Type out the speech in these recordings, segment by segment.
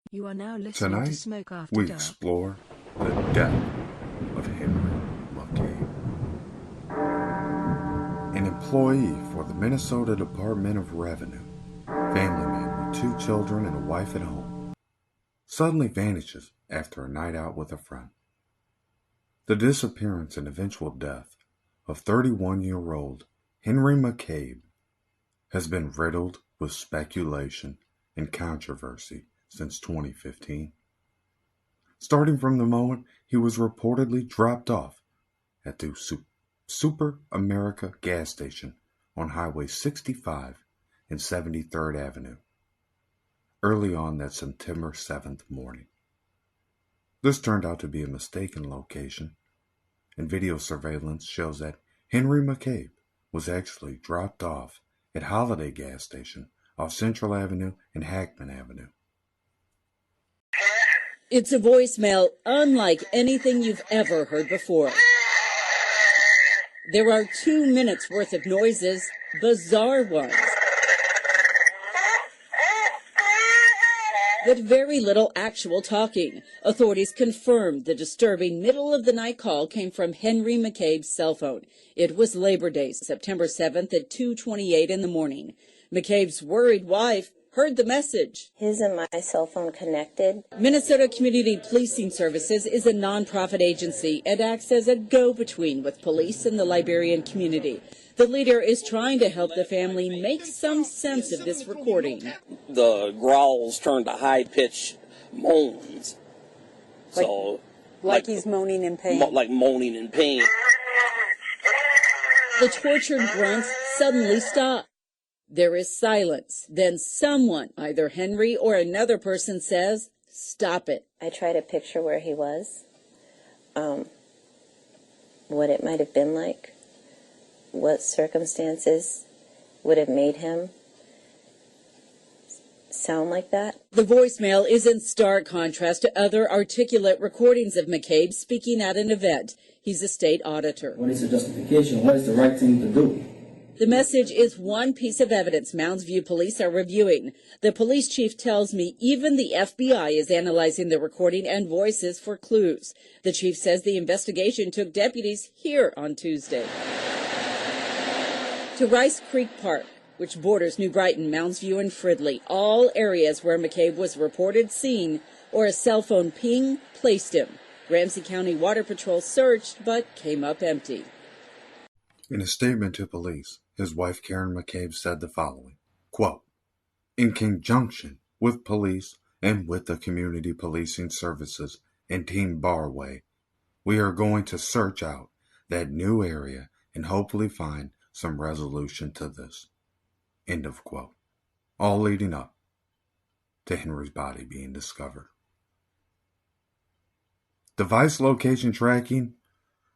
You are now listening to Tonight, Smoke After we Dark. explore the death of Henry McCabe, an employee for the Minnesota Department of Revenue, family man with 2 children and a wife at home, suddenly vanishes after a night out with a friend. The disappearance and eventual death of 31-year-old Henry McCabe has been riddled with speculation and controversy since 2015. Starting from the moment he was reportedly dropped off at the Super America gas station on Highway 65 and 73rd Avenue, early on that September 7th morning. This turned out to be a mistaken location, and video surveillance shows that Henry McCabe was actually dropped off at Holiday gas station off Central Avenue and Hackman Avenue. It's a voicemail unlike anything you've ever heard before. There are 2 minutes worth of noises, bizarre ones, but very little actual talking. Authorities confirmed the disturbing middle-of-the-night call came from Henry McCabe's cell phone. It was Labor Day, September 7th at 2:28 in the morning. McCabe's worried wife heard the message. His and my cell phone connected. Minnesota Community Policing Services is a nonprofit agency and acts as a go-between with police and the Liberian community. The leader is trying to help the family make some sense of this recording. The growls turned to high-pitched moans. Like he's moaning in pain. Like moaning in pain. The tortured grunts suddenly stop. There is silence. Then someone, either Henry or another person, says, "Stop it." I try to picture where he was, what it might have been like, what circumstances would have made him sound like that. The voicemail is in stark contrast to other articulate recordings of McCabe speaking at an event. He's a state auditor. What is the justification? What is the right thing to do? The message is one piece of evidence Mounds View police are reviewing. The police chief tells me even the FBI is analyzing the recording and voices for clues. The chief says the investigation took deputies here on Tuesday to Rice Creek Park, which borders New Brighton, Mounds View, and Fridley, all areas where McCabe was reported seen or a cell phone ping placed him. Ramsey County Water Patrol searched but came up empty. In a statement to police, his wife Karen McCabe said the following, quote, "In conjunction with police and with the community policing services and Team Barway, we are going to search out that new area and hopefully find some resolution to this." End of quote. All leading up to Henry's body being discovered. Device location tracking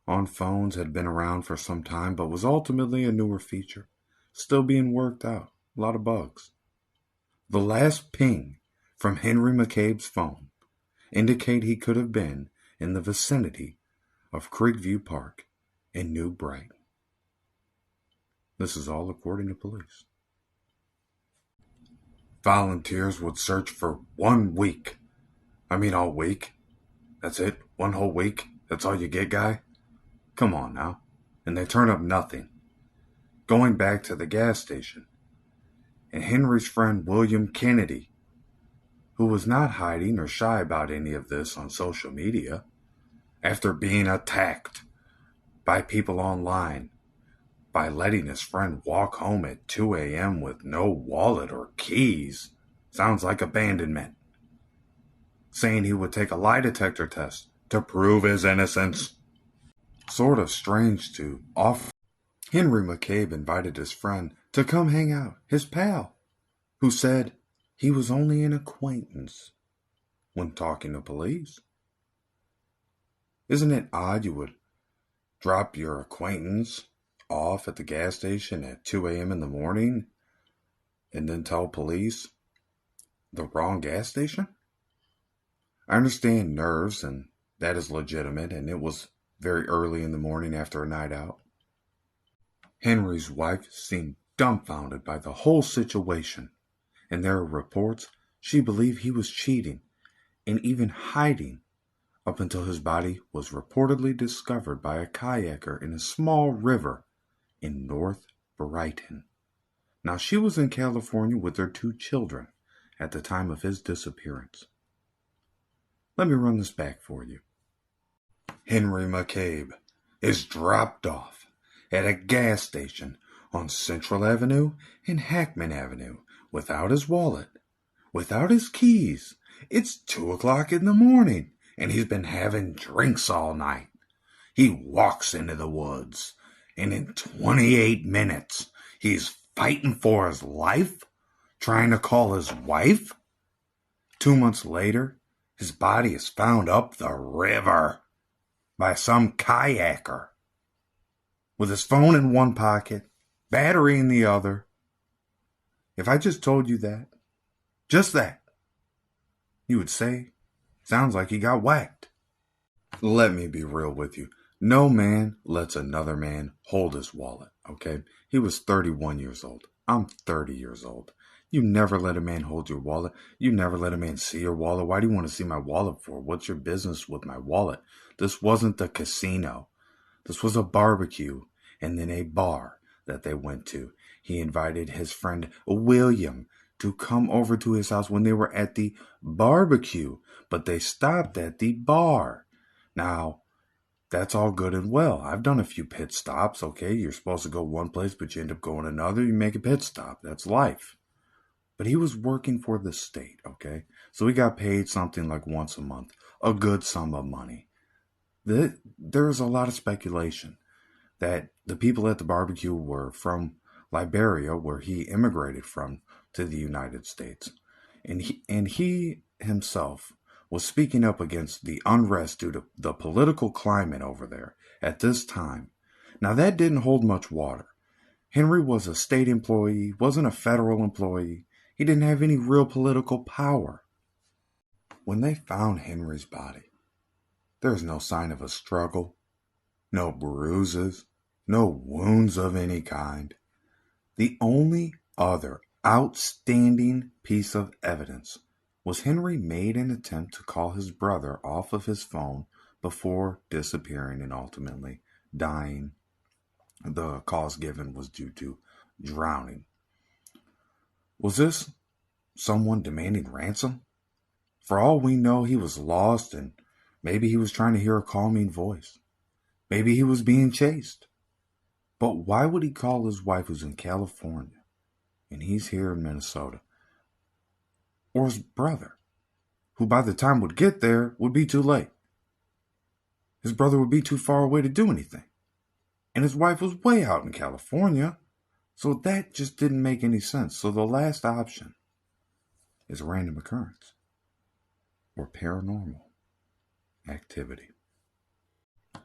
on phones had been around for some time, but was ultimately a newer feature, still being worked out. A lot of bugs. The last ping from Henry McCabe's phone indicate he could have been in the vicinity of Creekview Park in New Brighton. This is all according to police. Volunteers would search for 1 week. All week. That's it? 1 whole week? That's all you get, guy? Come on now. And they turn up nothing. Going back to the gas station, and Henry's friend William Kennedy, who was not hiding or shy about any of this on social media, after being attacked by people online by letting his friend walk home at 2 a.m. with no wallet or keys, sounds like abandonment, saying he would take a lie detector test to prove his innocence. Sort of strange to offer. Henry McCabe invited his friend to come hang out, his pal, who said he was only an acquaintance when talking to police. Isn't it odd you would drop your acquaintance off at the gas station at 2 a.m. in the morning and then tell police the wrong gas station? I understand nerves, and that is legitimate, and it was very early in the morning after a night out. Henry's wife seemed dumbfounded by the whole situation, and there are reports she believed he was cheating and even hiding up until his body was reportedly discovered by a kayaker in a small river in North Brighton. Now, she was in California with their 2 children at the time of his disappearance. Let me run this back for you. Henry McCabe is dropped off at a gas station on Central Avenue and Hackman Avenue without his wallet, without his keys. It's 2 o'clock in the morning, and he's been having drinks all night. He walks into the woods, and in 28 minutes, he's fighting for his life, trying to call his wife. 2 months later, his body is found up the river by some kayaker with his phone in one pocket, battery in the other. If I just told you that, just that, you would say, sounds like he got whacked. Let me be real with you. No man lets another man hold his wallet, okay? He was 31 years old. I'm 30 years old. You never let a man hold your wallet. You never let a man see your wallet. Why do you want to see my wallet for? What's your business with my wallet? This wasn't the casino. This was a barbecue and then a bar that they went to. He invited his friend William to come over to his house when they were at the barbecue, but they stopped at the bar. Now, that's all good and well. I've done a few pit stops, okay? You're supposed to go one place, but you end up going another. You make a pit stop. That's life. But he was working for the state, okay? So he got paid something like once a month, a good sum of money. There's a lot of speculation that the people at the barbecue were from Liberia, where he immigrated from, to the United States. And he himself was speaking up against the unrest due to the political climate over there at this time. Now, that didn't hold much water. Henry was a state employee, wasn't a federal employee. He didn't have any real political power. When they found Henry's body, there's no sign of a struggle, no bruises, no wounds of any kind. The only other outstanding piece of evidence was Henry made an attempt to call his brother off of his phone before disappearing and ultimately dying. The cause given was due to drowning. Was this someone demanding ransom? For all we know, he was lost, and maybe he was trying to hear a calming voice. Maybe he was being chased. But why would he call his wife, who's in California, and he's here in Minnesota? Or his brother, who by the time would get there would be too late. His brother would be too far away to do anything. And his wife was way out in California. So that just didn't make any sense. So the last option is a random occurrence or paranormal activity.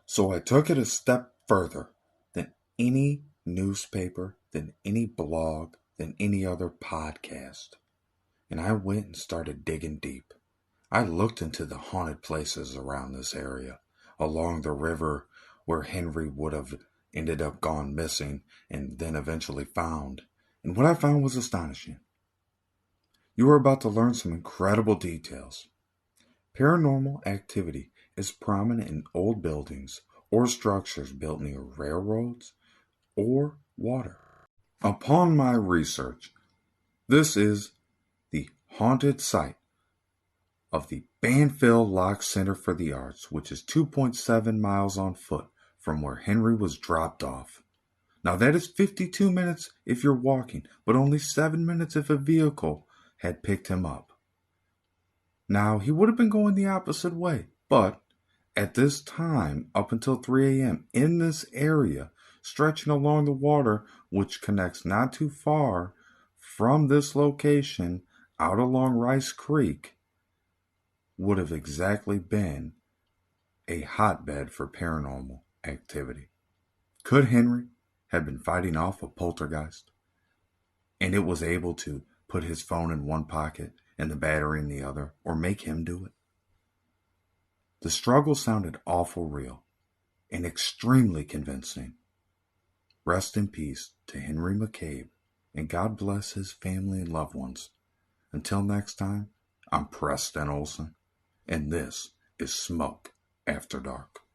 So I took it a step further than any newspaper, than any blog, than any other podcast. And I went and started digging deep. I looked into the haunted places around this area, along the river where Henry would have ended up gone missing and then eventually found. And what I found was astonishing. You are about to learn some incredible details. Paranormal activity is prominent in old buildings or structures built near railroads or water. Upon my research, this is the haunted site of the Banfield Lock Center for the Arts, which is 2.7 miles on foot from where Henry was dropped off. Now that is 52 minutes if you're walking, but only 7 minutes if a vehicle had picked him up. Now, he would have been going the opposite way, but at this time, up until 3 a.m., in this area, stretching along the water, which connects not too far from this location out along Rice Creek, would have exactly been a hotbed for paranormal activity. Could Henry have been fighting off a poltergeist, and it was able to put his phone in one pocket and the battery in the other, or make him do it? The struggle sounded awful real and extremely convincing. Rest in peace to Henry McCabe, and God bless his family and loved ones. Until next time, I'm Preston Olson, and this is Smoke After Dark.